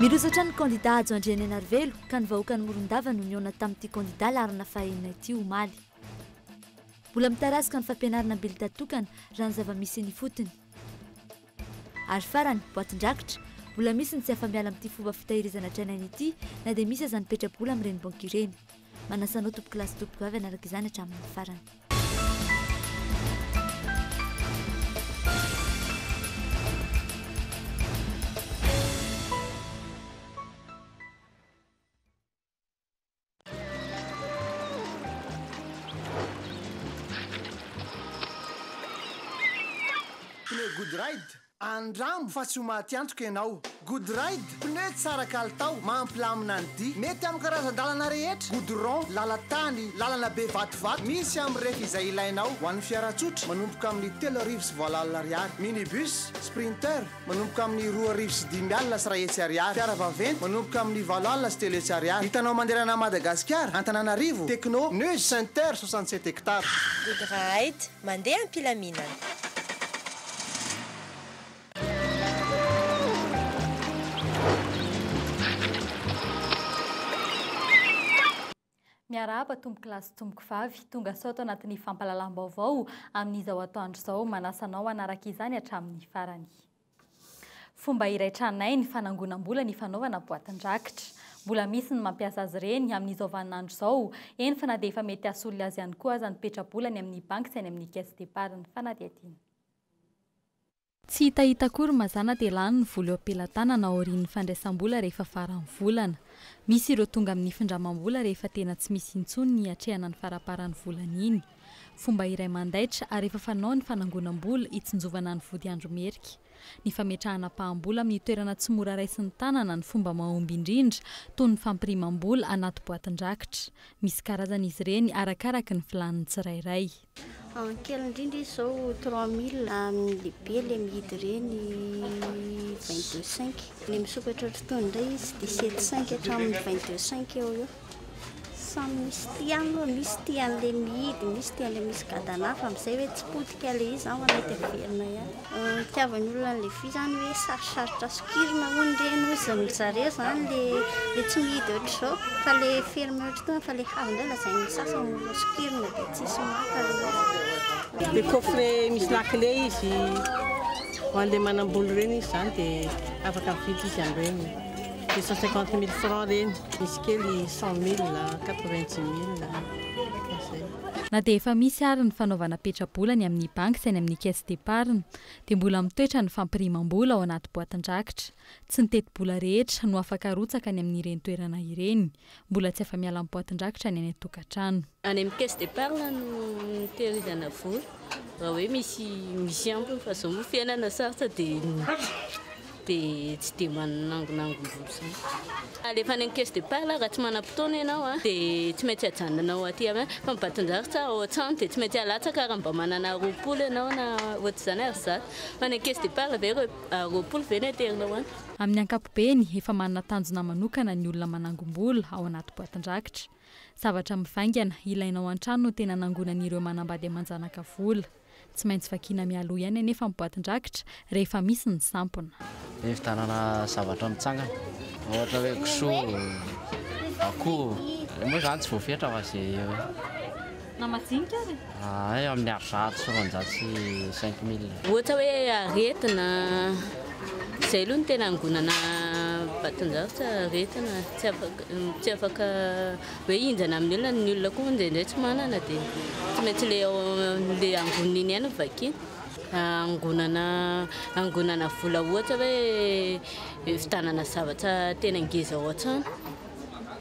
Mirosatra ny kandida ajo Andriana Narvelo ka ny vahoaka ny Morondava no niona tamin'ity kandida larina fahenina ity omaly. Mbola mitarasika ny fampianarana ambely tatokana raha ny zava-misy ny fotony. Ary farany boatin-drakitra mbola misy ny tsy afa-miala amin'ity fomba fitahirizana tranainy ity na dia misy aza ny petrapola amin'ireny banky ireny. Manasanao tompo-kilasy tompoko avy anaraka izany hatramin'ny farany. Good ride andramo fa tsy ho maty antoka ianao. Good ride pneu tsara kalitao mampilamina ny dy mety amin'ny karazan-dalana rehetra. Goudron lalan-tany lalana be vatovato misy amin'ny rehefa izay ilainao ho an'ny fiara-tsotra manomboka amin'ny 3,7 ariary, minibus sprinter manomboka amin'ny 2,5 alina sy 1 ariary, fiara vaventy manomboka amin'ny 7 alina sy 3 ariary. Hitanao manderana Madagasikara Antananarivo Tekno Neus Center 67 hectares. Good ride mandeha am-pilaminana. Miarahaba tompo-kilasy tompoko vavy tonga sao tao anatin'ny fampahalalam-baovao amin'izao atoandro izao manasanao anaraka izany hatramin'ny farany. Fomba iray tranay ny fanangonam-bola ny fanaovana boatin-drakitra. Mbola misy ny mampiasa azy ireny amin'izao vaninandro izao, eny fa na dia efa mety asolo azy ihany koa aza ny petrabolany amin'ny banky sy any amin'ny caisse d'épargne fanadihadiana. Tsy hitahita akory mazana dia lany ny vola eo am-pelantanana aorian'ny fandraisam-bola rehefa faran'ny volana. Misy ireo tonga amin'ny findramam-bola rehefa tena tsy misy intsony ny hatrehana ny faraparan'ny volana iny. Fomba iray mandaitra ary efa fanao ny fanangonam-bola hitsinjovana ny vody andro merika. Ny fametrahana paham-bola amin'ny toerana tsy mora raisin'ny tanana ny fomba mahomby indrindra toy ny fampirimam-bola anaty boatin-drakitra. Misy karazana izy ireny arakaraka ny filaniny tsirairay. Kely indrindra izao 3 000 amin'ny lehibe le mihidy ireny 22,5. Le misokatra otrotony indray izy 17,5 hatramin'ny 22,5 eo eo. Samy misy tiany aloha, misy tian'le mihidy, misy tian'le misy gadanafa amin'izay hoe tsy potika le izy mety averina ihany. Tiavany olona an'le vy zany hoe sarosarotra sokirina hono ireny ozy mizare zany le tsy mihidy ohatr'izao fa le ferme ohatr'itony fa le hazo indray lazain'ny sasany olona sokirina dia tsisy maka le. Le coffret misy lakile izy ho an'le manam-bola ireny izy zany dia afaka mividy izy amin'ireny. 250 000 francs reny, misy kely 100 000, 86 000. Na dia efa misy ary ny fanaovana petrabolany amin'ny banky sy any amin'ny caisse d'épargne dia mbola mitoetra ny fampirimam-bola ao anaty boatin-drakitra. Tsy ny teti-bola rehetra no afaka arotsaka any amin'ireny toerana ireny. Mbola tsy afa-miala amin'ny boatin-drakitra ny any an-tokantrano. Any amin'ny caisse d'épargne no tehirizana vola. Raha hoe misy ampy fa zao moa fiainana sarotra dia tsy dia manangonangon-bola zany. Alefa any amin'ny caisse d'épargne raha tsy manam-potoana ianao dia tsy maintsy hajanonao aty fa ny boatin-drakitra ao an-trano dia tsy maintsy halatsaka raha mba manana 20 ianao na ohatr'izany ary zato. Fa ny caisse d'épargne ve 20 ve ny aterinao any. Amin'ny ankapobeny efa manana tanjona manokana ny olona manangom-bola ao anaty boatin-drakitra. Zavatra mivaingana ilainao an-trano no tena nangonan'ireo manambady aman-janaka vola. Tsy maintsy vakiana mialoha ihany anefa amin'ny boatin-drakitra rehefa misy ny sampona. Fitanana zavatra mitsangana ohatra hoe kisoa, akoho, moa zany tsy voafetra fa izay na majinika ary? Ay amin'ny arizato sy 400 000. Ohatra hoe aretina izay aloha no tena angonana boatin-drakitra, aretina tsy afaka hoe injana amin'ny olona, ny olona koa indraindray tsy manana dia tsy maintsy le angoniny ihany vakiana. Angonana vola ohatra hoe fitanana zavatra tena ngeza ao an-trano.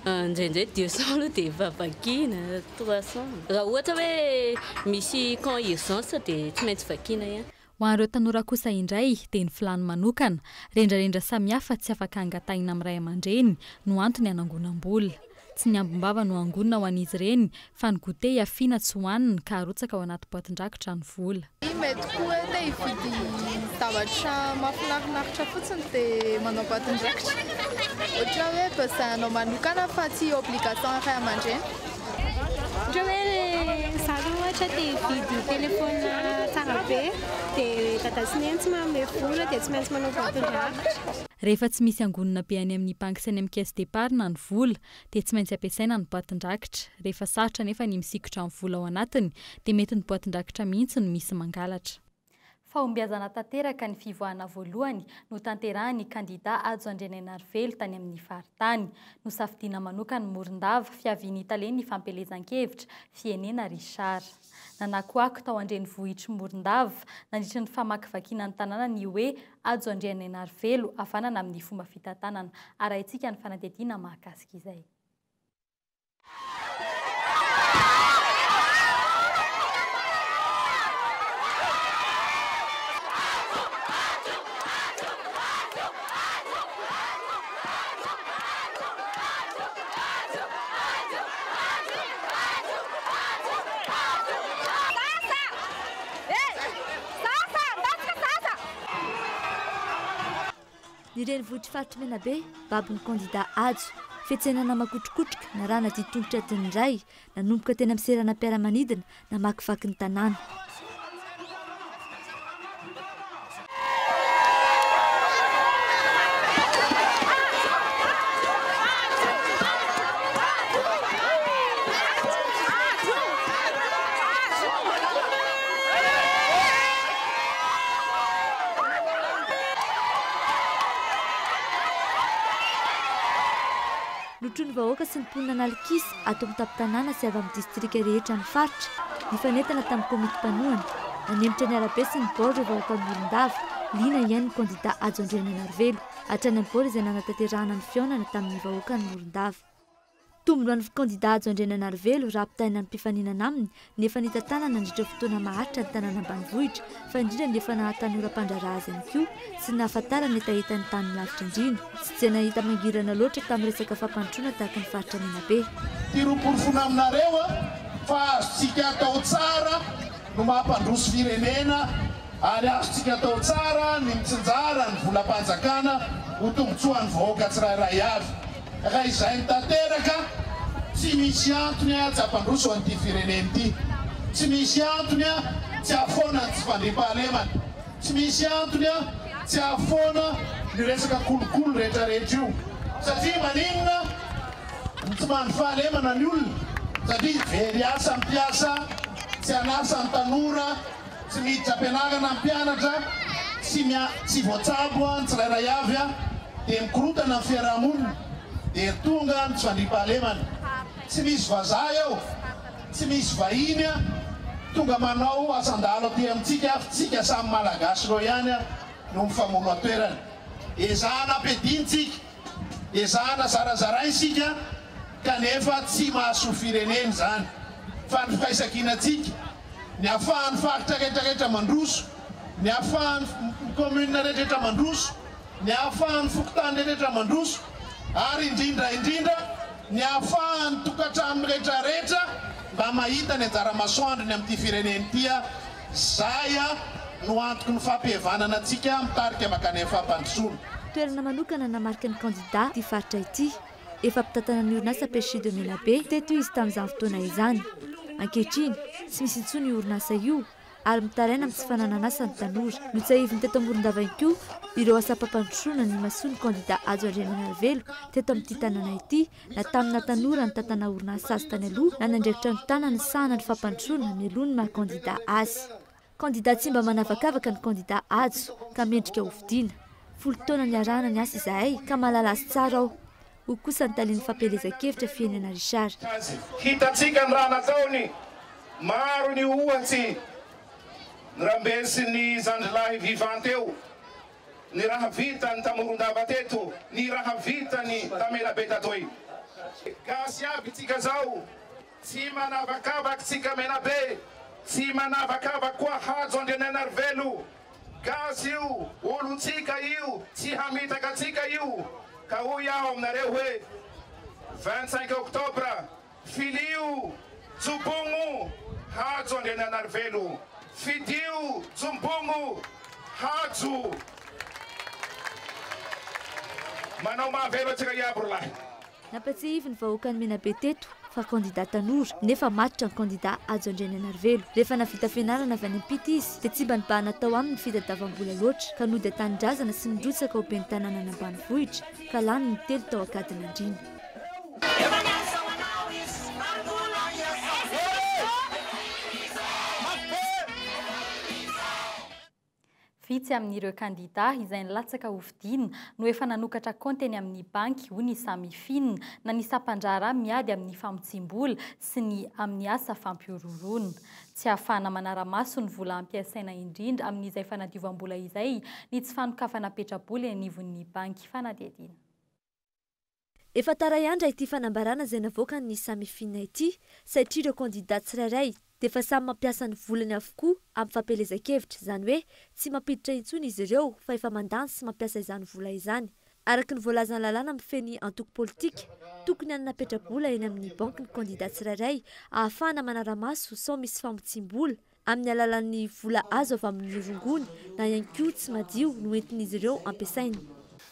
Indraindray 200 aloha dia efa vakiana, 300. Raha ohatra hoe misy camp urgence dia tsy maintsy vakiana ihany. Ho an'ireo tanora kosa indray dia ny filany manokana rendrarendra samihafa tsy afaka angatahina amin'ny ray aman-dreny no antony hanangonam-bola. Tsy ny ambom-bava no angonina ho an'izy ireny fa ny goûté hiafiana tsy hohanina ka arotsaka ao anaty boatin-drakitra ny vola. Mety koa hoe hividy zavatra mahafinaritra fotsiny dia manao boatin-drakitra. Ohatra hoe bazahanao manokana fa tsy obligation ray aman-dreny. Ohatra hoe zaho ohatra dia hividy telefona tsara be dia tadatsiny eny tsy manome vola dia tsy maintsy manao boatin-drakitra. Rehefa tsy misy angonina be any amin'ny banky sy any amin'ny caisse d'épargne na ny vola dia tsy maintsy ampiasaina ny boatin-drakitra. Rehefa sarotra nefa ny misikotra ny vola ao anatiny dia mety ny boatin-drakitra mihitsy no misy mangalatra. Fahombiazana tanteraka ny fivoahana voalohany no tanterahan'ny kandida Adzo Andrianenarivelo tany amin'ny faritany. Nosafidiana manokana Morondava fiaviany Italeny ny fampelezan-kevitra Fienena Richard. Nanakoako tao Andrenivohitra Morondava nandritra ny famakivakiana ny tanàna ny hoe Adzo Andrianenarivelo havanana amin'ny fomba fitantanana. Arahintsika ny fanadihadiana mahakasika izay. Ny renivohitra faritra Menabe, babin'ny kandida Adzo, fiantsenana makotrokotroka na raha nadidy tongotra tindray, nanomboka teny amin'ny serana mpiara-manidina na makivaky ny tanàna. Notron'ny vahoaka sy ny mponina analikisy ato amin'ny tampon-tanàna sy avy amin'ny distrika rehetra ny faritra, nifanentana tamin'ny komity mpanohana, nanemitra ny arabe sy ny baoritra ireo vahoaka ny Morondava, liana ihany ny kandida Adzo Andrianenarivelo, hatrany amin'ny baoritra izay nanatanterahana ny fihaonana tamin'ny vahoaka ny Morondava. Tombony ho an'ny kandida Adzo Andrianenarivelo raha-pitaina ny mpifaninana aminy, nefa nitantanana nandritra fotoana maharitra ny tanàna ambanivohitra, fa indrindra nefa nahatanora mpandraraha azy ihany koa sy nahafantarana ny tahita ny tany lavitra indrindra, tsy dia nahita mangirana loatra tamin'ny resaka fampantroana tahaka ny faritra Menabe. Tirom-porofona aminareo fa azontsika atao tsara no mampandroso firenena ary azontsika atao tsara ny mitsinjara ny volam-panjakana ho tombotsoan'ny vahoaka tsirairay avy. Raha izay ny tanteraka, tsy misy antony tsy hampandroso an'ity firenena ity. Tsy misy antony tsy hahafoana ny tsy fandriam-pahalemana. Tsy misy antony tsy hahafoana ny resaka kolokolo rehetrarehetra io. Satria maninona tsy many fahalemana ny olona. Satria very asa ny mpiasa, tsy anasa ny tanora, tsy miditra ampianarana ny mpianatra, tsy voatsabo ny tsirairay avy dia mikorotana ny fiarahamonina. Dia tonga ny tsy fandriam-pahalemana. Tsy misy vazaha eo, tsy misy vahiny tonga manao asandalo aty amintsika, tsika samy malagasy ro ihany no mifamono atoerana. Ezahana ampiadintsika, ezahana zarazaraisika, kanefa tsy mahasoa firenena zany. Fa ny fikaisakinatsika, ny ahafahan'ny faritra rehetrarehetra mandroso, ny ahafahan'ny komuna rehetrarehetra mandroso, ny ahafahan'ny fokotany rehetrarehetra mandroso, ary indrindra ny ahafahan'ny tokantrano rehetrarehetra mba mahita ny anjara masoandrony amin'ity firenena ity, zay no antoko ny fampihevanana antsika mitarika makany fampandrosoana. Toerana manokana namarika ny kandida ity faritra ity, efa mpitantana ny orinasa Pêche de Menabe teto izy tamin'izany fotoana izany. Ankehitriny tsy misy intsony io orinasa io ary mitaraina amin'ny tsy fananana asa ny tanora. Notsahiviny teto Morondava koa ireo asa pampandrosoana ny masoa ny kandida Adzo Andrianenarivelo teto amin'ity tanàna ity, na tamina tanora ny tantana orinasa azy tany aloha na nandraikitra ny tanana ny sahana ny fampandrosoana mialoha ny maha-kandida azy. Kandida tsy mba manavakavaka ny kandida Adzo ka mendrika hovidiana. 10 taona niarahana ny asa izahay ka mahalala azy tsara aho. Ho kosa ny talian'ny fampelezan-kevitra Fienena Richard. Hitatsika ny raha nataony, maro ny ohatsy ny rambesy ny zandrilahy vivanteo, ny raha vitany ta Morondava teto, ny raha vitany ta Menabe tatoy. Gasy aby tsika zao, tsy manavakavaky tsika Menabe, tsy manavakavaky koa Adzo Andrianenarivelo. Gasy io, olontsika io, tsy hamitaka tsika io. Ka hoy aho aminareo hoe 25 oktobra, filio, tsobongo, Adzo Andrianenarivelo. Fidio, tsombongo, Adzo. Manao mahavelo atsika iaby rolahy. Nampatsihivy ny vahoaka ny Menabe teto fa candidat tanora nefa matotra ny candidat ajo andreny Anarivelo. Rehefa navita fianarana avy any ampita izy dia tsy mba nibahana tao aminy fitadiavam-bola loatra ka nody tany-drazana sy nirotsaka ho ben'ny tanàna any ambanivohitra ka lany ny telo tao Ankadiny Andriana. Vitsy amin'ireo kandida izay nilatsaka hovidina no efa nanokatra kaonty eny amin'ny banky ho ny samifinina na ny sampandrara miady amin'ny famotsim-bola sy ny amin'ny asa fampiororona. Tsy ahafahana manara-maso ny vola ampiasaina indrindra amin'izay fanadiovam-bola izay ny tsy fanokafana petrabola eny anivon'ny banky fanadihadiana. Efa taray andra ity fanambarana izay navoaka ny samifinina ity satria ireo kandidat tsirairay dia efa samy mampiasa ny volany avokoa amin'ny fampelezan-kevitra, izany hoe tsy mampiditra intsony izy ireo fa efa mandany sy mampiasa izany vola izany. Araka ny voalazana lalàna mifeny antoko politika, tokony hanana petrabola eny amin'ny banky ny kandidat tsirairay ahafahana manara-maso sao misy famotsim-bola amin'ny alalan'ny vola azo avy amin'ny rongony na ihany koa tsy madio no entin'izy ireo ampiasainy.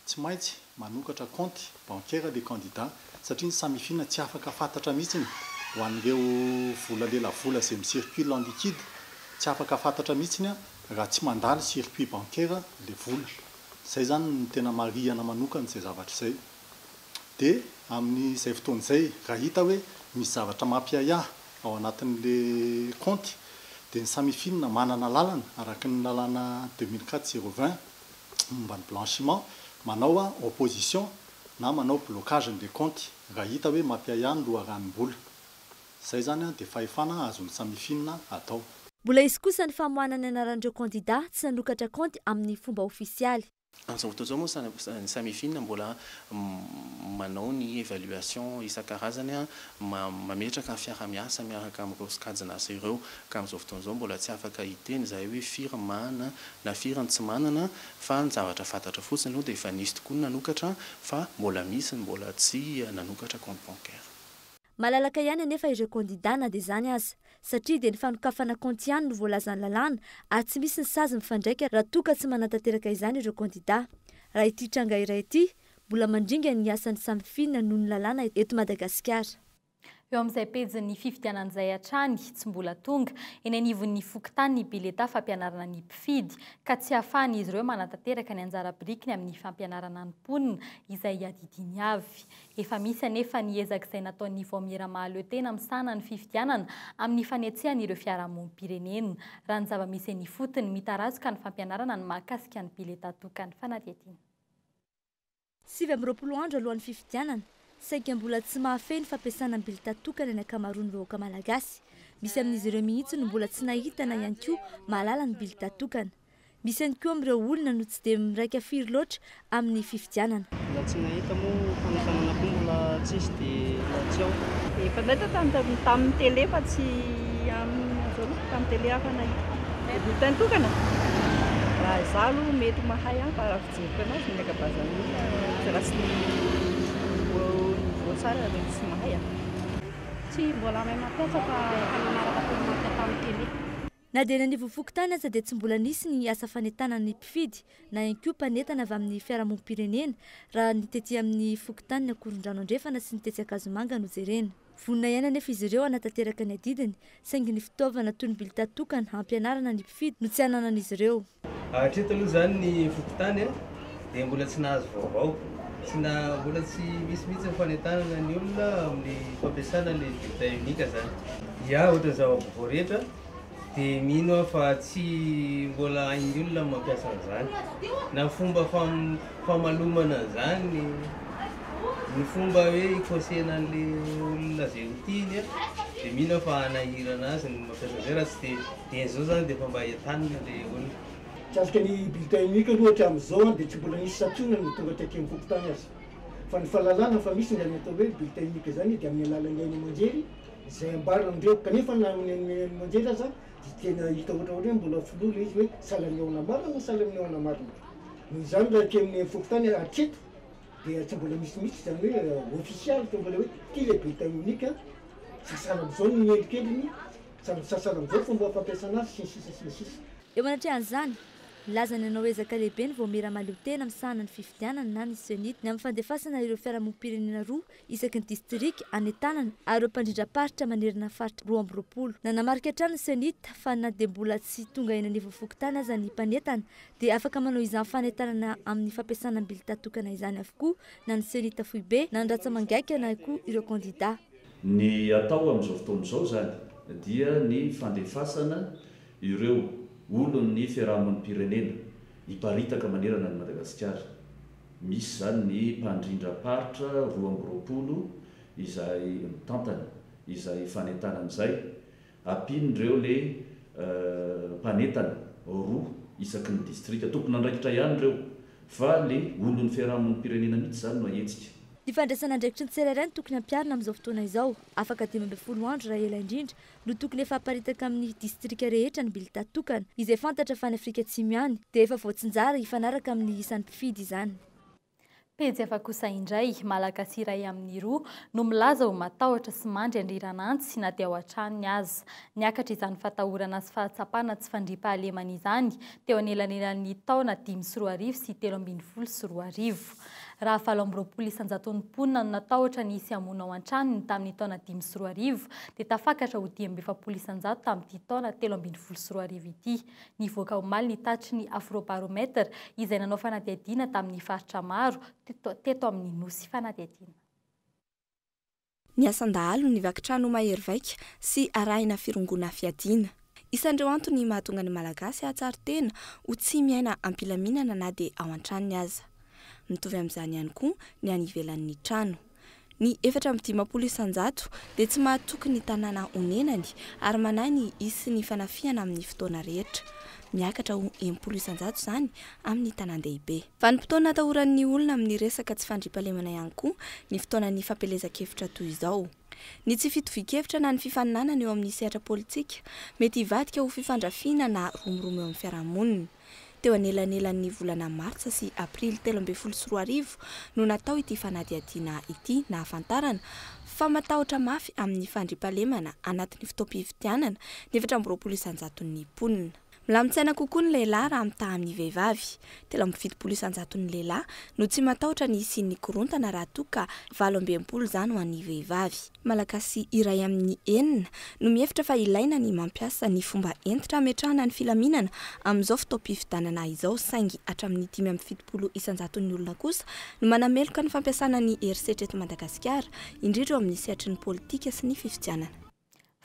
Tsy maintsy manokatra compte bancaire des candidats satria ny samifinina tsy afaka fantatra mihitsy ho an'ireo vola lela vola izay mi-circuit en liquide tsy afaka fantatra mihitsy raha tsy mandalo circuit bancaire le vola. Izay zany ny tena marihana manokana izay zavatra izay. Dia amin'izay fotoana izay raha hita hoe misy zavatra mampiaya ao anatin'le compte dia ny samifinina manana lalana araka ny lalana 2004-020 momba ny blanchiment manao opposition na manao blocage des comptes raha hita hoe mampiaya ny loharanom-bola. Izay zany dia fahefana azon'ny samifinina atao. Mbola izy kosa ny famoahana ny anaran'ireo kandidat tsy nanokatra kaonty amin'ny fomba ofisialy. Amin'izao fotoana izao moa ny samifinina mbola manao ny évaluation isan-karazany mametraka ny fiaramiasa miaraka amin'ireo sikajina asa ireo ka amin'izao fotoana izao mbola tsy afaka hiteny izay hoe firy manana na firy ny tsy manana fa ny zavatra fantatra fotsiny aloha dia efa nisy tokoa ny nanokatra fa mbola misy mbola tsy nanokatra compte bancaire. Malalaka ihany anefa ireo kandidat na dia izany aza satria dia ny fanokafana kaonty ihany no voalazany lalàna ary tsy misy ny sazy mifandraika raha toa ka tsy manatanteraka izany ireo kandidat. Raha ity tranga iray ity mbola mandringa ny asan'ny samifinina noho ny lalàna eto Madagasikara. Eo amin'izay pejin'ny fifidianan'izay hatrany tsy mbola tonga eny anivon'ny fokontany ny bileta fampianarana ny mpifidy ka tsy ahafahany izy ireo manatanteraka ny anjara birikiny amin'ny fampianarana ny mponina izay adidiny avy. Efa misy anefa ny ezaka izay nataon'ny vao Miramahalo tena misana ny fifidianana amin'ny fanetsehana ireo fiarahamonim-pirenena. Raha ny zava-misy eny fotony mitarazoka ny fampianarana ny mahakasika ny bileta tokany fanadihadiana. 20 andro alohan'ny fifidianana saingy mbola tsy mahafeny fampiasana ny bileta tokana ny ankamaroan'ny vahoaka malagasy. Misy amin'izy ireo mihitsy no mbola tsy nahita na ihany koa mahalala ny bileta tokana. Misy ihany koa amin'ireo olona no tsy dia miraika firy loatra amin'ny fifidianana. Mbola tsy nahita moa fanokanana koa mbola tsisy dia tsy ao. Efa nahita tamin'ny télé fa tsy tamin'ny télé hafa nahita. Bileta tokana. Raha izaho aloha mety mahay fa raha fijeriko anazy ny akabazany raha sy tsara mety tsy mahay tsy mbola mahay mampiasa fa efa nanaraka teny tamin'ny télé. Na dia nanivo fokontany aza dia tsy mbola nisy ny asa fanentanana ny mpifidy na ihany koa mpanentana avy amin'ny fiarahamonim-pirenena raha ny tety amin'ny fokontany ny Akorondrano andrefana sy ny tetsy Akazomanga no jerena. Vonona ihany anefa izy ireo hanatanteraka ny adidiny saingy ny fitaovana toy ny bileta tokana hampianarana ny mpifidy no tsy hananan'izy ireo. Hatreto aloha zany ny fokontany dia mbola tsy nahazo vaovao. Mbola tsy misy mihitsy fanentanana ny olona amin'ny fampiasana ny bileta unika zany. Ia, ohatran'izao vaovao rehetra dia mino fa tsy mbola hain'ny olona mampiasa an'izany. Na fomba famalomana an'izany, ny fomba hoe ikosehana an'ilay olona zay ho tiany dia mino fa hanahirana azy ny mampiasa an'izay raha tsy dia izao zany dia efa mba entanina ilay olona. Tsasika ny bileta unika ohatra amin'izao dia tsy mbola nisy satsona ny tonga taty amin'ny fokontany azy. Fa ny fahalalana fa misy ny atao hoe bileta unika zany dia amin'ny alalan'ny ainy aman-jery izay ambaran'ireo kanefa na amin'ny ainy aman-jery aza dia tena hita ohatra mbola folola izy hoe salan'ny ao namarina salan'ny ao namarina. Noho izany raha aty amin'ny fokontany hatreto dia tsy mbola misy zany hoe ofisialy fa mbola hoe ty le bileta unika sasana amin'izao ny endrikeliny sasana amin'izao fomba fampiasana azy sy ny sisa. Eo anatrehan'izany lazany ianao ezaka lehibe ny vomera maleo tena amin'ny sahanany fifidianana na ny senit ny amin'ny fandefasana ireo fiarahamonim-pirenena roa isaky ny distrika any an-tanana ary ireo mpandrindra-paritra manerana faritra 2020 nanamarika hatrany ny senit fa na dia mbola tsy tonga eny any voafokotany aza ny mpanentana dia afaka manao izany fanentanana amin'ny fampiasana bileta tokana izany avokoa na ny senit foibe na ny ratsamangaiky na koa ireo kandida. Ny atao amin'izao fotoana izao zany dia ny fandefasana ireo olon'ny fiarahamonim-pirenena hiparitaka manerana ny Madagasikara. Misy zany ny mpandrindra-paritra 2020 izay mitantana izay fanentanan'izay ampin'ireo le mpanentana roa isaky ny distrika tokony andraikitra ihany ireo fa le olon'ny fiarahamonim-pirenena mihitsy zany no ahetsika. Ny fandraisana andraikitry ny tsirairay tokony ampiarina amin'izao fotoana izao afaka 12 andro raha ela indrindra no tokony efa aparitaka amin'ny distrika rehetra ny bileta tokana izay fantatra fa ny Afrika Atsimo ihany dia efa voatsinjara hifanaraka amin'ny isan'ny mpifidy izany. Pejy afa kosa indray malagasy iray amin'ny roa no milaza ho matahotra sy mandry andriranantsy na dia ao an-tranony aza. Niakatra izany fatahorana sy fahatsapana tsy fandriam-pahalemana izany teo anelanelan'ny taona 2020 sy 2020. Raha 720 isanjaton'ny mponina no natahotra ny isy hamono ao an-tranony tamin'ny taona 2020 dia tafakatra ho 1040 isanjato tamin'ity taona 2020 ity. Nivoaka omaly ny tatry ny Afrobarometra izay nanao fanadihadiana tamin'ny faritra maro teto amin'ny nosy fanadihadiana. Ny asan-dahalo ny vakitrano mahery vaika sy arahina firongona fiadiana. Isan'ireo antony mahatonga ny malagasy ahatsara tena ho tsy miaina ampilaminana na dia ao an-tranony aza. Mitovy amin'izany ihany koa ny any ivelan'ny trano. Ny 450 isanjato dia tsy mahatoky ny tanàna onenany ary manahy ny isy ny fanafiana amin'ny fotoana rehetra. Miakatra ho 10 isanjato zany amin'ny tanan-dehibe. Vanim-potoana atahoran'ny olona amin'ny resaka tsy fandriam-pahalemana ihany koa ny fotoanan'ny fampelezan-kevitra toy izao. Ny tsy fitovian-kevitra na ny fifaninanana eo amin'ny sehatra politika mety hivadika ho fifandrafiana na romoromo eo amin'ny fiarahamonina. Teo anelanelan'ny volana Martsa sy Aprily 2020 no natao ity fanadihadiana ity na hafantarana fa matahotra mafy amin'ny fandriam-pahalemana anatin'ny fotoam-pifidianana 420 isanjaton'ny mponina. Milamin-tsaina kokoa ny lehilahy raha mitaha amin'ny vehivavy. 370 isanjaton'ny lehilahy no tsy matahotra ny isian'ny korontana raha toa ka 220 zany ho an'ny vehivavy. Malagasy iray amin'ny 4 no mihefitra fa ilaina ny mampiasa ny fomba entitra hametrahana ny filaminana amin'izao fotoam-pifidianana izao saingy hatramin'ny 570 isanjaton'ny olona kosa no manameloka ny fampiasana ny herisetra eto Madagasikara indrindra eo amin'ny sehatry ny politika sy ny fifidianana.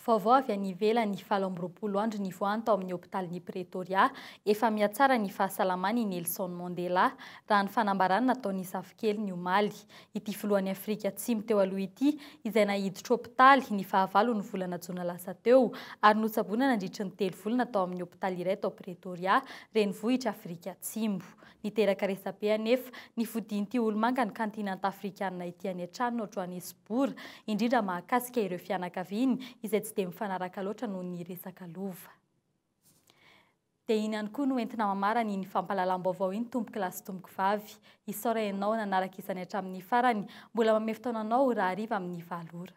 Vaovao avy any ivelany 720 andro ny voany tao amin'ny hôpitalin'i Pretoria efa mihatsara ny fahasalamany Nelson Mandela raha ny fanambarana nataony safikely ny omaly. Ity filohan'ny Afrika Atsimo teo aloha ity izay nahiditra hôpitaly ny fahavalo ny volana jona lasa teo ary notsaboina nandritry ny 3 volana tao amin'ny hôpitaly iray tao Pretoria renivohitra Afrika Atsimo. Niteraka resabe anefa ny fodian'ity olomanga ny kantinanta afrikanina ity any an-trano Johannesburg indrindra mahakasika ireo fianakaviany izay tsy dia mifanaraka loatra noho ny resaka lova. Dia iny ihany koa no entina mamarana iny fampahalalam-baovao iny tomboky lahy sy tomboky vavy. Isaora ianao nanaraka izany hatramin'ny farany mbola mamefy taonanao raha hariva amin'ny 7 ora.